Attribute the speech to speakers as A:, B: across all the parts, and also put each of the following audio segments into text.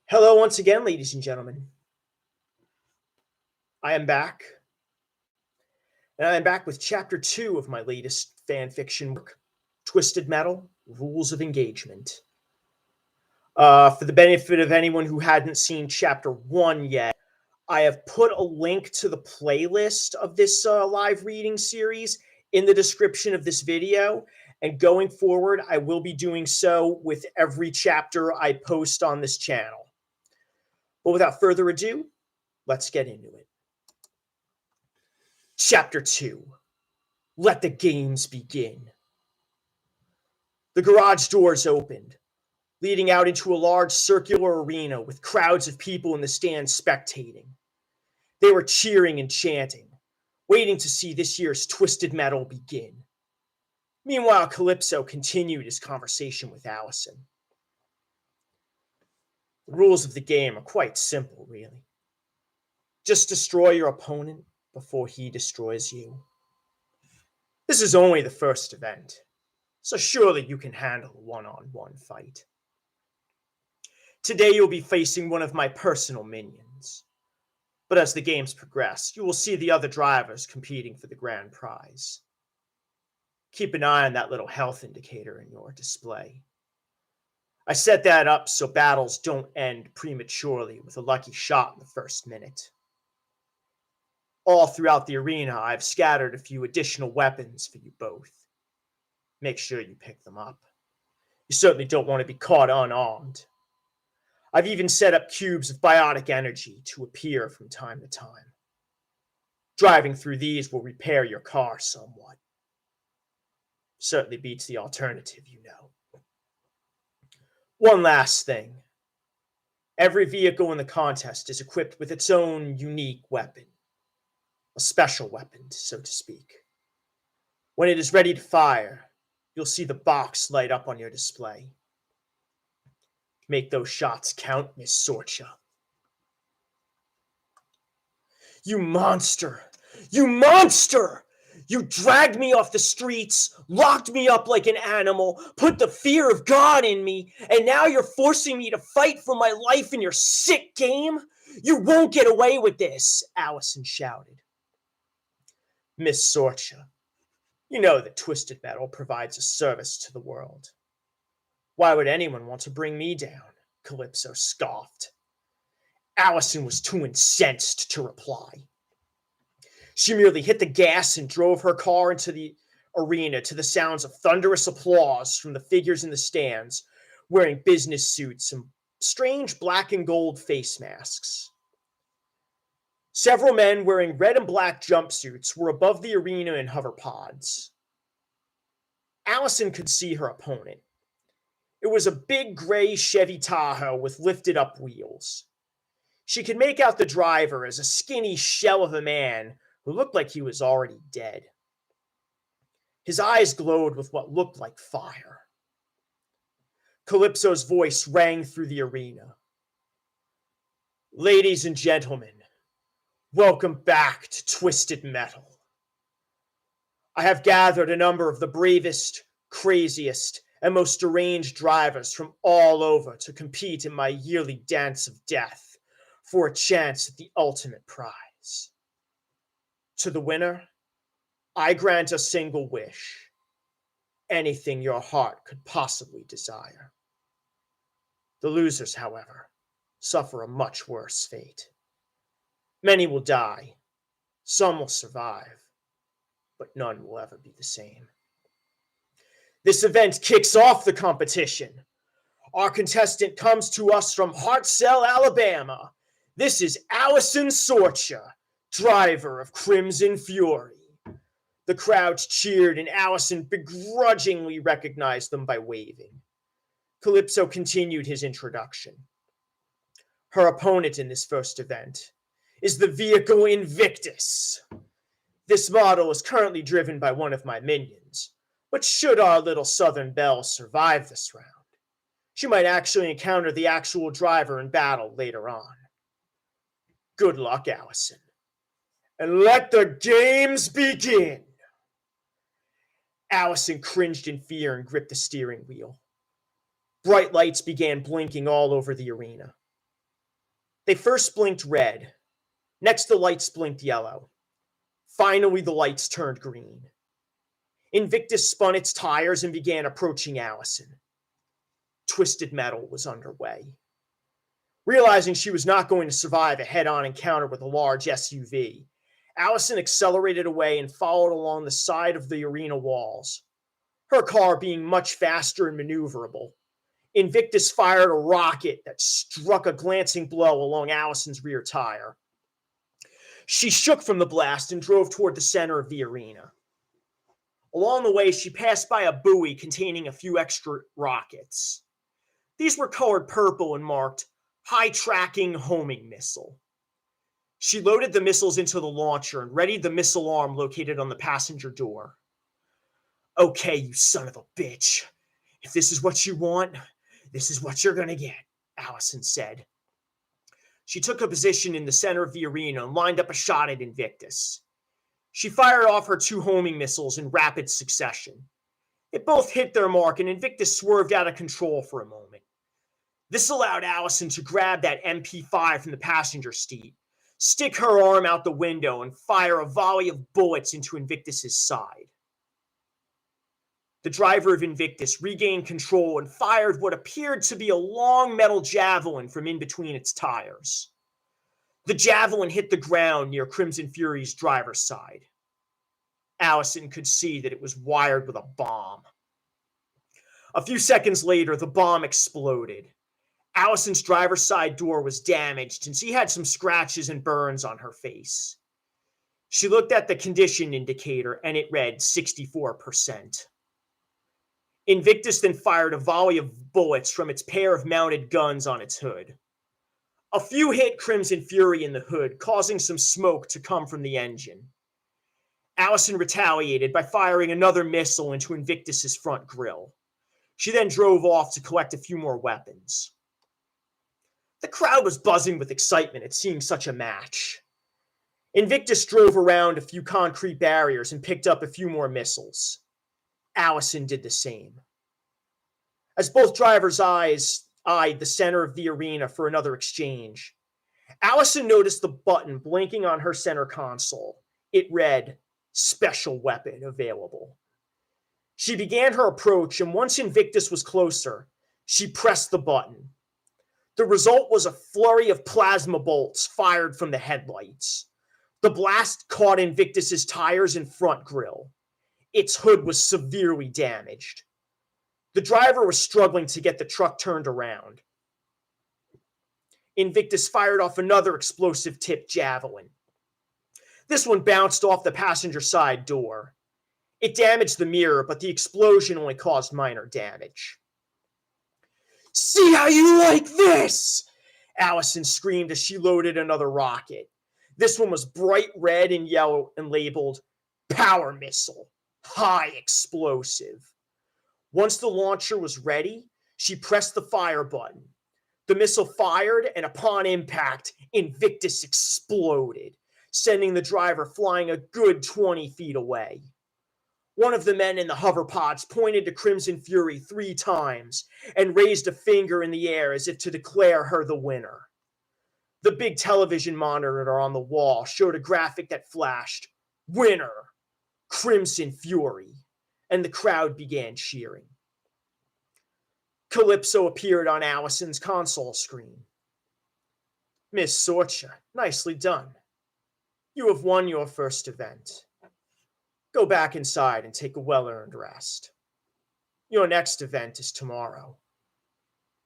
A: Hello once again, ladies and gentlemen. I am back, and I am back with chapter 2 of my latest fan fiction work, Twisted Metal: Rules of Engagement. For the benefit of anyone who hadn't seen chapter 1 yet, I have put a link to the playlist of this live reading series in the description of this video, and going forward, I will be doing so with every chapter I post on this channel. But without further ado, let's get into it. Chapter 2. Let the games begin. The garage doors opened, leading out into a large circular arena with crowds of people in the stands spectating. They were cheering and chanting, waiting to see this year's Twisted Metal begin. Meanwhile, Calypso continued his conversation with Allison. The rules of the game are quite simple, really. Just destroy your opponent before he destroys you. This is only the first event, so surely you can handle a one-on-one fight. Today you'll be facing one of my personal minions, but as the games progress, you will see the other drivers competing for the grand prize. Keep an eye on that little health indicator in your display. I set that up so battles don't end prematurely with a lucky shot in the first minute. All throughout the arena, I've scattered a few additional weapons for you both. Make sure you pick them up. You certainly don't want to be caught unarmed. I've even set up cubes of biotic energy to appear from time to time. Driving through these will repair your car somewhat. Certainly beats the alternative, you know. One last thing. Every vehicle in the contest is equipped with its own unique weapon. A special weapon, so to speak. When it is ready to fire, you'll see the box light up on your display. Make those shots count, Miss Sorcha. You monster! You monster! You dragged me off the streets, locked me up like an animal, put the fear of God in me, and now you're forcing me to fight for my life in your sick game? You won't get away with this, Allison shouted. Miss Sorcha, you know that Twisted Metal provides a service to the world. Why would anyone want to bring me down? Calypso scoffed. Allison was too incensed to reply. She merely hit the gas and drove her car into the arena to the sounds of thunderous applause from the figures in the stands, wearing business suits and strange black and gold face masks. Several men wearing red and black jumpsuits were above the arena in hover pods. Allison could see her opponent. It was a big gray Chevy Tahoe with lifted up wheels. She could make out the driver as a skinny shell of a man who looked like he was already dead. His eyes glowed with what looked like fire. Calypso's voice rang through the arena. Ladies and gentlemen, welcome back to Twisted Metal. I have gathered a number of the bravest, craziest, and most deranged drivers from all over to compete in my yearly dance of death for a chance at the ultimate prize. To the winner, I grant a single wish, anything your heart could possibly desire. The losers, however, suffer a much worse fate. Many will die, some will survive, but none will ever be the same. This event kicks off the competition. Our contestant comes to us from Hartselle, Alabama. This is Allison Sorcha, driver of Crimson Fury. The crowds cheered and Allison begrudgingly recognized them by waving. Calypso continued his introduction. Her opponent in this first event is the vehicle Invictus. This model is currently driven by one of my minions, but should our little Southern Belle survive this round, she might actually encounter the actual driver in battle later on. Good luck, Allison. And let the games begin. Allison cringed in fear and gripped the steering wheel. Bright lights began blinking all over the arena. They first blinked red. Next, the lights blinked yellow. Finally, the lights turned green. Invictus spun its tires and began approaching Allison. Twisted Metal was underway. Realizing she was not going to survive a head-on encounter with a large SUV, Allison accelerated away and followed along the side of the arena walls. Her car being much faster and maneuverable, Invictus fired a rocket that struck a glancing blow along Allison's rear tire. She shook from the blast and drove toward the center of the arena. Along the way, she passed by a buoy containing a few extra rockets. These were colored purple and marked High Tracking Homing Missile. She loaded the missiles into the launcher and readied the missile arm located on the passenger door. Okay, you son of a bitch. If this is what you want, this is what you're gonna get, Allison said. She took a position in the center of the arena and lined up a shot at Invictus. She fired off her 2 homing missiles in rapid succession. It both hit their mark, and Invictus swerved out of control for a moment. This allowed Allison to grab that MP5 from the passenger seat, stick her arm out the window, and fire a volley of bullets into Invictus's side. The driver of Invictus regained control and fired what appeared to be a long metal javelin from in between its tires. The javelin hit the ground near Crimson Fury's driver's side. Allison could see that it was wired with a bomb. A few seconds later, the bomb exploded. Allison's driver's side door was damaged, and she had some scratches and burns on her face. She looked at the condition indicator, and it read 64%. Invictus then fired a volley of bullets from its pair of mounted guns on its hood. A few hit Crimson Fury in the hood, causing some smoke to come from the engine. Allison retaliated by firing another missile into Invictus's front grille. She then drove off to collect a few more weapons. The crowd was buzzing with excitement at seeing such a match. Invictus drove around a few concrete barriers and picked up a few more missiles. Allison did the same. As both drivers' eyes eyed the center of the arena for another exchange, Allison noticed the button blinking on her center console. It read, "Special Weapon Available." She began her approach, and once Invictus was closer, she pressed the button. The result was a flurry of plasma bolts fired from the headlights. The blast caught Invictus's tires and front grille. Its hood was severely damaged. The driver was struggling to get the truck turned around. Invictus fired off another explosive-tipped javelin. This one bounced off the passenger side door. It damaged the mirror, but the explosion only caused minor damage. "See how you like this?" Allison screamed as she loaded another rocket. This one was bright red and yellow and labeled Power Missile, High Explosive. Once the launcher was ready, she pressed the fire button. The missile fired, and upon impact, Invictus exploded, sending the driver flying a good 20 feet away. One of the men in the hoverpods pointed to Crimson Fury 3 times and raised a finger in the air as if to declare her the winner. The big television monitor on the wall showed a graphic that flashed, "Winner, Crimson Fury," and the crowd began cheering. Calypso appeared on Allison's console screen. "Miss Sorcha, nicely done. You have won your first event. Go back inside and take a well-earned rest. Your next event is tomorrow.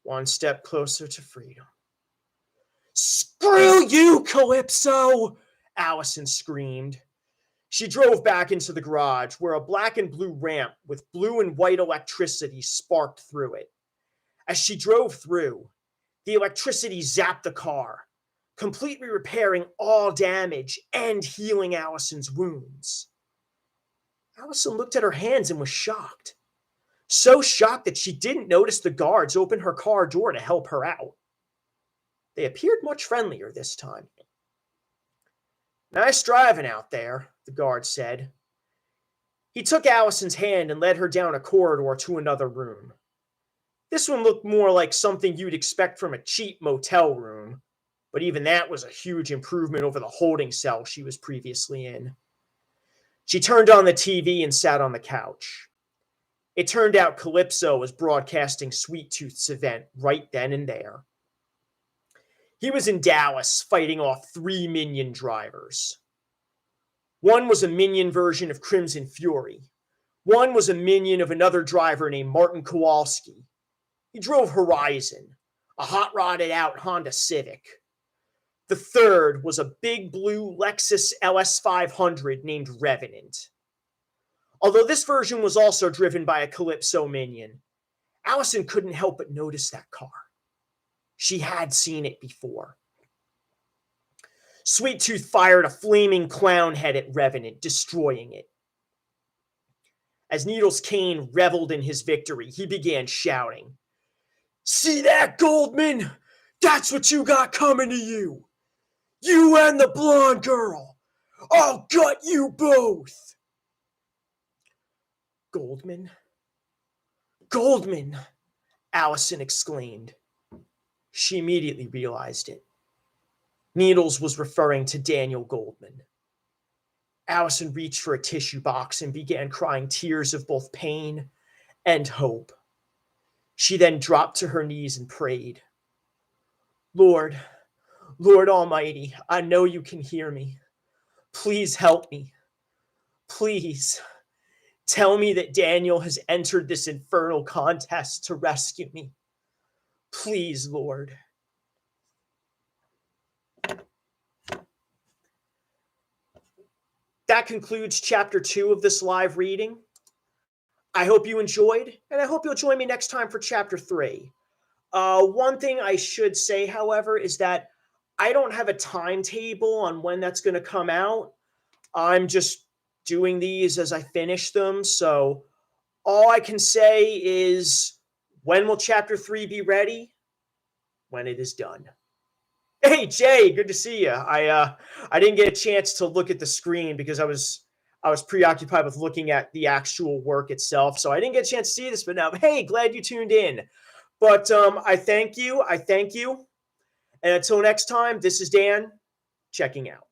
A: One step closer to freedom." "Screw you, Calypso!" Allison screamed. She drove back into the garage, where a black and blue ramp with blue and white electricity sparked through it. As she drove through, the electricity zapped the car, completely repairing all damage and healing Allison's wounds. Allison looked at her hands and was shocked. So shocked that she didn't notice the guards open her car door to help her out. They appeared much friendlier this time. "Nice driving out there," the guard said. He took Allison's hand and led her down a corridor to another room. This one looked more like something you'd expect from a cheap motel room. but even that was a huge improvement over the holding cell she was previously in. She turned on the TV and sat on the couch. It turned out Calypso was broadcasting Sweet Tooth's event right then and there. He was in Dallas fighting off 3 minion drivers. One was a minion version of Crimson Fury. One was a minion of another driver named Martin Kowalski. He drove Horizon, a hot-rodded out Honda Civic. The third was a big blue Lexus LS500 named Revenant. Although this version was also driven by a Calypso minion, Allison couldn't help but notice that car. She had seen it before. Sweet Tooth fired a flaming clown head at Revenant, destroying it. As Needles Kane reveled in his victory, he began shouting, "See that, Goldman? That's what you got coming to you! You and the blonde girl! I'll gut you both!" Goldman? Goldman! Allison exclaimed. She immediately realized it. Needles was referring to Daniel Goldman. Allison reached for a tissue box and began crying tears of both pain and hope. She then dropped to her knees and prayed, Lord Almighty, I know you can hear me. Please help me. Please tell me that Daniel has entered this infernal contest to rescue me. Please, Lord." That concludes chapter 2 of this live reading. I hope you enjoyed, and I hope you'll join me next time for chapter 3. One thing I should say, however, is that I don't have a timetable on when that's going to come out. I'm just doing these as I finish them. So all I can say is, when will chapter 3 be ready? When it is done. Hey, Jay, good to see you. I didn't get a chance to look at the screen because I was preoccupied with looking at the actual work itself. So I didn't get a chance to see this, but now, hey, glad you tuned in. But I thank you. And until next time, this is Dan, checking out.